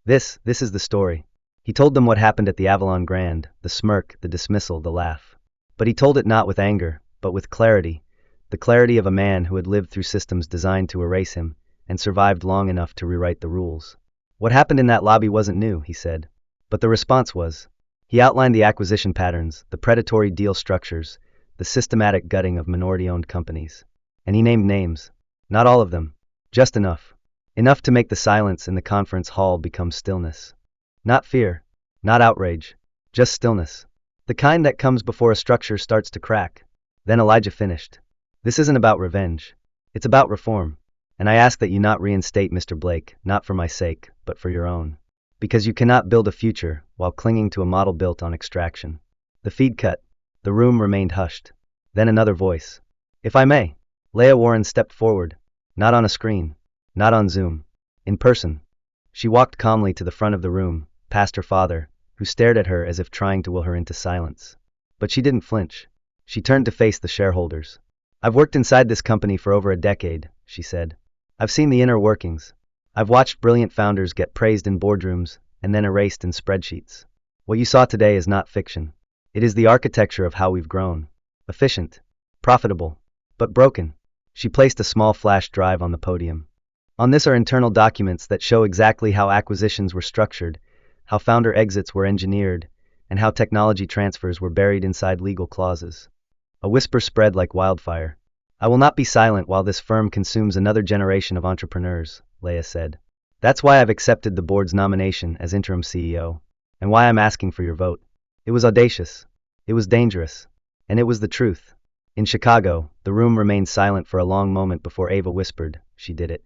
This is the story." He told them what happened at the Avalon Grand, the smirk, the dismissal, the laugh. But he told it not with anger, but with clarity, the clarity of a man who had lived through systems designed to erase him, and survived long enough to rewrite the rules. "What happened in that lobby wasn't new," he said. But the response was. He outlined the acquisition patterns, the predatory deal structures, the systematic gutting of minority-owned companies. And he named names. Not all of them. Just enough. Enough to make the silence in the conference hall become stillness. Not fear. Not outrage. Just stillness. The kind that comes before a structure starts to crack. Then Elijah finished. "This isn't about revenge. It's about reform. And I ask that you not reinstate Mr. Blake, not for my sake, but for your own. Because you cannot build a future while clinging to a model built on extraction." The feed cut. The room remained hushed. Then another voice. "If I may." Leah Warren stepped forward. Not on a screen. Not on Zoom. In person. She walked calmly to the front of the room, past her father, who stared at her as if trying to will her into silence. But she didn't flinch. She turned to face the shareholders. "I've worked inside this company for over a decade," she said. "I've seen the inner workings. I've watched brilliant founders get praised in boardrooms and then erased in spreadsheets. What you saw today is not fiction. It is the architecture of how we've grown. Efficient. Profitable. But broken." She placed a small flash drive on the podium. "On this are internal documents that show exactly how acquisitions were structured, how founder exits were engineered, and how technology transfers were buried inside legal clauses." A whisper spread like wildfire. "I will not be silent while this firm consumes another generation of entrepreneurs," Leah said. "That's why I've accepted the board's nomination as interim CEO, and why I'm asking for your vote." It was audacious. It was dangerous. And it was the truth. In Chicago, the room remained silent for a long moment before Ava whispered, "She did it."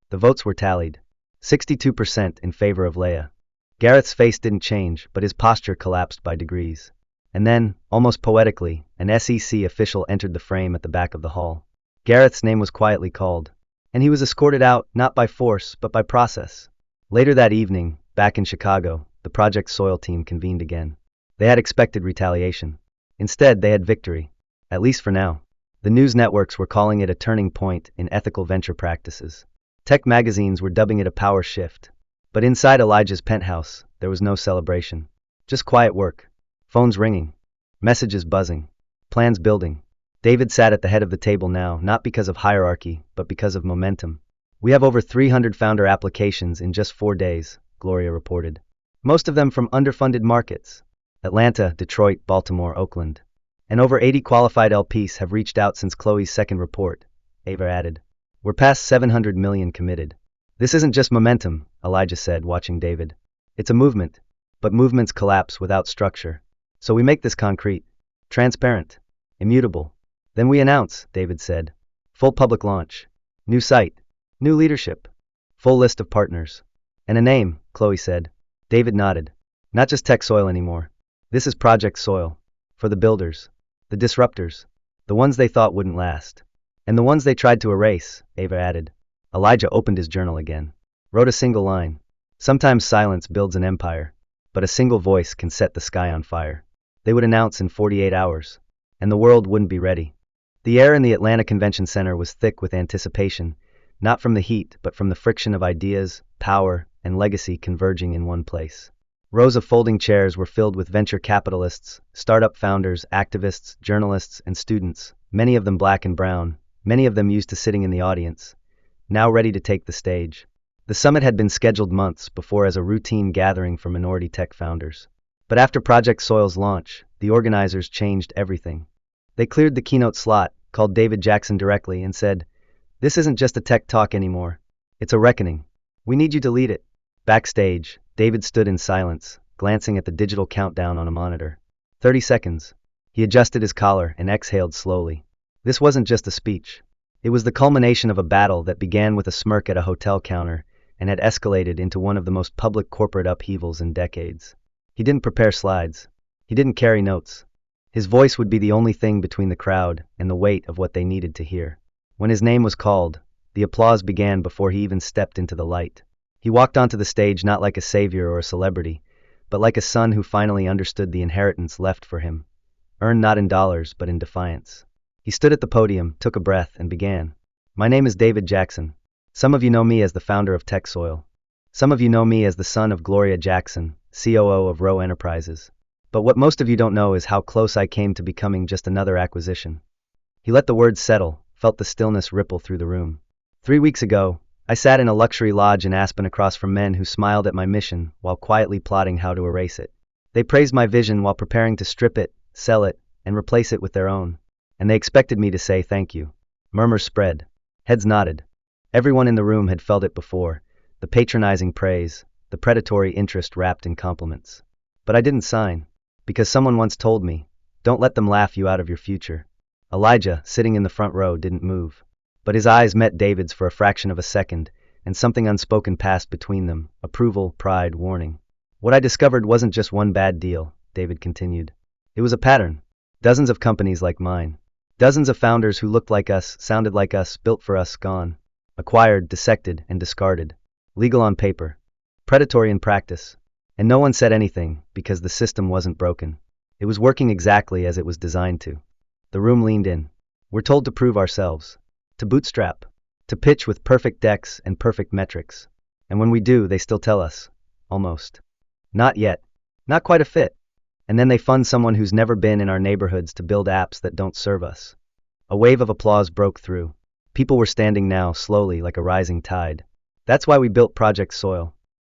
The votes were tallied. 62% in favor of Leah. Gareth's face didn't change, but his posture collapsed by degrees. And then, almost poetically, an SEC official entered the frame at the back of the hall. Gareth's name was quietly called. And he was escorted out, not by force, but by process. Later that evening, back in Chicago, the Project Soil team convened again. They had expected retaliation. Instead, they had victory. At least for now. The news networks were calling it a turning point in ethical venture practices. Tech magazines were dubbing it a power shift. But inside Elijah's penthouse, there was no celebration. Just quiet work. Phones ringing. Messages buzzing. Plans building. David sat at the head of the table now, not because of hierarchy, but because of momentum. "We have over 300 founder applications in just 4 days, Gloria reported. Most of them from underfunded markets. Atlanta, Detroit, Baltimore, Oakland. And over 80 qualified LPs have reached out since Chloe's second report," Ava added. "We're past 700 million committed." "This isn't just momentum," Elijah said, watching David. "It's a movement. But movements collapse without structure. So we make this concrete. Transparent. Immutable. Then we announce," David said. "Full public launch. New site. New leadership. Full list of partners. And a name," Chloe said. David nodded. "Not just Tech Soil anymore. This is Project Soil. For the builders. The disruptors. The ones they thought wouldn't last. And the ones they tried to erase," Ava added. Elijah opened his journal again. Wrote a single line. "Sometimes silence builds an empire, but a single voice can set the sky on fire." They would announce in 48 hours. And the world wouldn't be ready. The air in the Atlanta Convention Center was thick with anticipation, not from the heat, but from the friction of ideas, power, and legacy converging in one place. Rows of folding chairs were filled with venture capitalists, startup founders, activists, journalists, and students, many of them black and brown, many of them used to sitting in the audience, now ready to take the stage. The summit had been scheduled months before as a routine gathering for minority tech founders. But after Project Soil's launch, the organizers changed everything. They cleared the keynote slot, called David Jackson directly, and said, "This isn't just a tech talk anymore. It's a reckoning. We need you to lead it." Backstage, David stood in silence, glancing at the digital countdown on a monitor. 30 seconds. He adjusted his collar and exhaled slowly. This wasn't just a speech. It was the culmination of a battle that began with a smirk at a hotel counter and had escalated into one of the most public corporate upheavals in decades. He didn't prepare slides. He didn't carry notes. His voice would be the only thing between the crowd and the weight of what they needed to hear. When his name was called, the applause began before he even stepped into the light. He walked onto the stage not like a savior or a celebrity, but like a son who finally understood the inheritance left for him, earned not in dollars but in defiance. He stood at the podium, took a breath, and began. My name is David Jackson. Some of you know me as the founder of TechSoil. Some of you know me as the son of Gloria Jackson, COO of Rowe Enterprises. But what most of you don't know is how close I came to becoming just another acquisition. He let the words settle, felt the stillness ripple through the room. 3 weeks ago, I sat in a luxury lodge in Aspen across from men who smiled at my mission while quietly plotting how to erase it. They praised my vision while preparing to strip it, sell it, and replace it with their own. And they expected me to say thank you. Murmurs spread. Heads nodded. Everyone in the room had felt it before, the patronizing praise, the predatory interest wrapped in compliments. But I didn't sign, because someone once told me, don't let them laugh you out of your future. Elijah, sitting in the front row, didn't move. But his eyes met David's for a fraction of a second, and something unspoken passed between them, approval, pride, warning. What I discovered wasn't just one bad deal, David continued. It was a pattern. Dozens of companies like mine. Dozens of founders who looked like us, sounded like us, built for us, gone. Acquired, dissected, and discarded. Legal on paper. Predatory in practice. And no one said anything, because the system wasn't broken. It was working exactly as it was designed to. The room leaned in. We're told to prove ourselves. To bootstrap. To pitch with perfect decks and perfect metrics. And when we do, they still tell us. Almost. Not yet. Not quite a fit. And then they fund someone who's never been in our neighborhoods to build apps that don't serve us. A wave of applause broke through. People were standing now, slowly, like a rising tide. That's why we built Project Soil.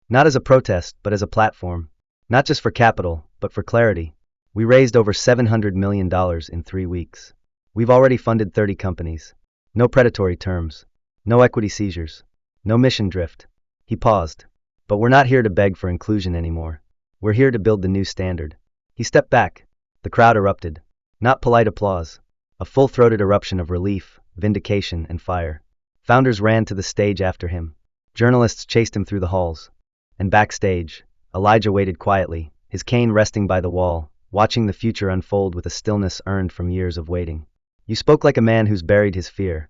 Not as a protest, but as a platform. Not just for capital, but for clarity. We raised over $700 million in 3 weeks. We've already funded 30 companies. No predatory terms. No equity seizures. No mission drift. He paused. But we're not here to beg for inclusion anymore. We're here to build the new standard. He stepped back. The crowd erupted. Not polite applause. A full-throated eruption of relief, vindication, and fire. Founders ran to the stage after him. Journalists chased him through the halls. And backstage, Elijah waited quietly, his cane resting by the wall, watching the future unfold with a stillness earned from years of waiting. You spoke like a man who's buried his fear,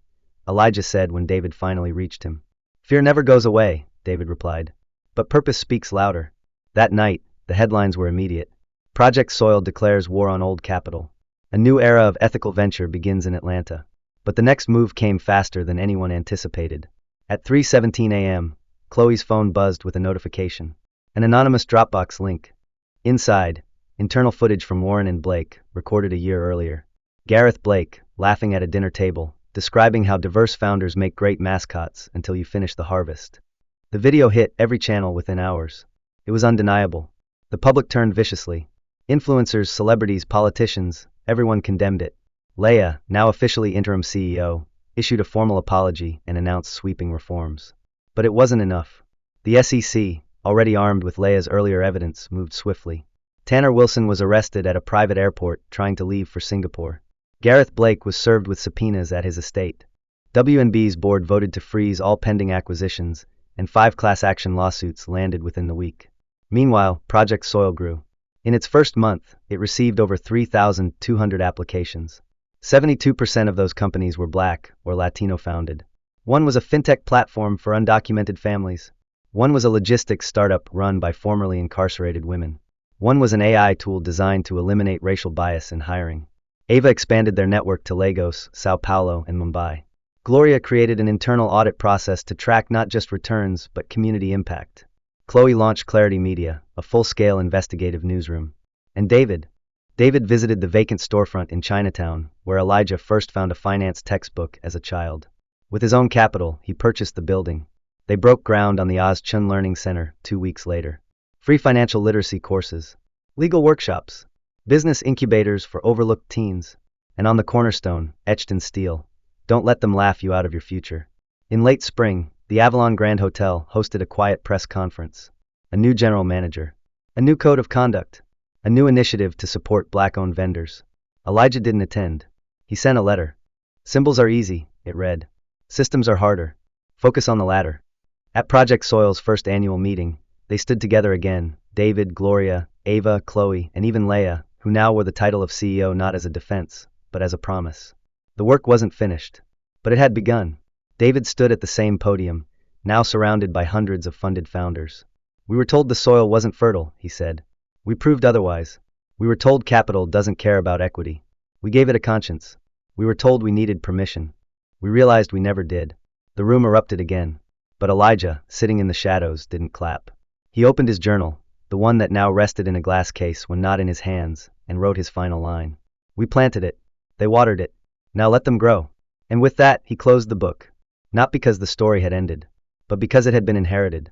Elijah said when David finally reached him. Fear never goes away, David replied. But purpose speaks louder. That night, the headlines were immediate. Project Soil declares war on old capital. A new era of ethical venture begins in Atlanta. But the next move came faster than anyone anticipated. At 3:17 a.m., Chloe's phone buzzed with a notification. An anonymous Dropbox link. Inside, internal footage from Warren and Blake, recorded a year earlier. Gareth Blake, laughing at a dinner table, describing how diverse founders make great mascots until you finish the harvest. The video hit every channel within hours. It was undeniable. The public turned viciously. Influencers, celebrities, politicians, everyone condemned it. Leia, now officially interim CEO, issued a formal apology and announced sweeping reforms. But it wasn't enough. The SEC, already armed with Leia's earlier evidence, moved swiftly. Tanner Wilson was arrested at a private airport trying to leave for Singapore. Gareth Blake was served with subpoenas at his estate. W&B's board voted to freeze all pending acquisitions, and 5 class action lawsuits landed within the week. Meanwhile, Project Soil grew. In its first month, it received over 3,200 applications. 72% of those companies were Black or Latino founded. One was a fintech platform for undocumented families. One was a logistics startup run by formerly incarcerated women. One was an AI tool designed to eliminate racial bias in hiring. Ava expanded their network to Lagos, Sao Paulo, and Mumbai. Gloria created an internal audit process to track not just returns, but community impact. Chloe launched Clarity Media, a full-scale investigative newsroom. And David visited the vacant storefront in Chinatown, where Elijah first found a finance textbook as a child. With his own capital, he purchased the building. They broke ground on the Oz Chun Learning Center 2 weeks later. Free financial literacy courses, legal workshops, business incubators for overlooked teens, and on the cornerstone, etched in steel, don't let them laugh you out of your future. In late spring, the Avalon Grand Hotel hosted a quiet press conference. A new general manager. A new code of conduct. A new initiative to support Black-owned vendors. Elijah didn't attend. He sent a letter. Symbols are easy, it read. Systems are harder. Focus on the latter. At Project Soil's first annual meeting, they stood together again, David, Gloria, Ava, Chloe, and even Leia, who now wore the title of CEO not as a defense, but as a promise. The work wasn't finished, but it had begun. David stood at the same podium, now surrounded by hundreds of funded founders. We were told the soil wasn't fertile, he said. We proved otherwise. We were told capital doesn't care about equity. We gave it a conscience. We were told we needed permission. We realized we never did. The room erupted again. But Elijah, sitting in the shadows, didn't clap. He opened his journal, the one that now rested in a glass case when not in his hands, and wrote his final line. We planted it. They watered it. Now let them grow. And with that, he closed the book. Not because the story had ended, but because it had been inherited.